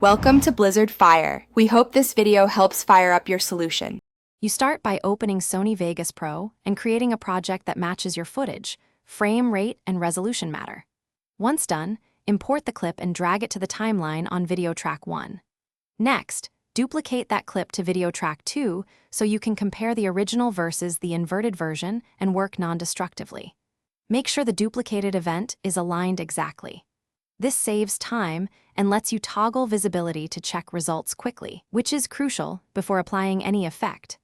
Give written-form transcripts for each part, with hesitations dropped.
Welcome to Blizzard Fire. We hope this video helps fire up your solution. You start by opening Sony Vegas Pro and creating a project that matches your footage. Frame rate and resolution matter. Once done, import the clip and drag it to the timeline on video track 1. Next, duplicate that clip to video track 2 so you can compare the original versus the inverted version and work non-destructively. Make sure the duplicated event is aligned exactly. This saves time and lets you toggle visibility to check results quickly, which is crucial before applying any effect.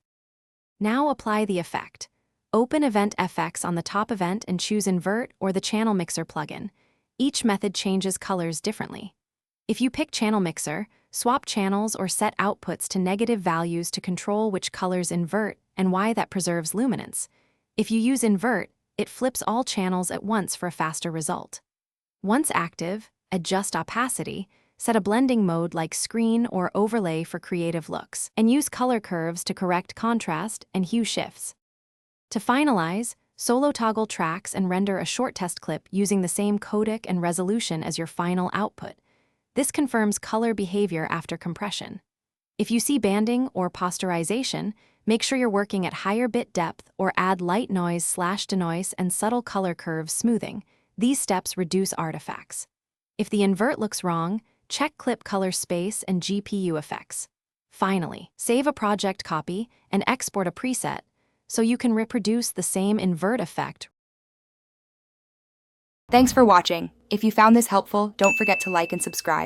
Now apply the effect. Open Event FX on the top event and choose Invert or the Channel Mixer plugin. Each method changes colors differently. If you pick Channel Mixer, swap channels or set outputs to negative values to control which colors invert and why that preserves luminance. If you use Invert, it flips all channels at once for a faster result. Once active, adjust opacity, set a blending mode like screen or overlay for creative looks, and use color curves to correct contrast and hue shifts. To finalize, solo toggle tracks and render a short test clip using the same codec and resolution as your final output. This confirms color behavior after compression. If you see banding or posterization, make sure you're working at higher bit depth or add light noise/denoise and subtle color curve smoothing. These steps reduce artifacts. If the invert looks wrong, check clip color space and GPU effects. Finally, save a project copy and export a preset so you can reproduce the same invert effect. Thanks for watching. If you found this helpful, don't forget to like and subscribe.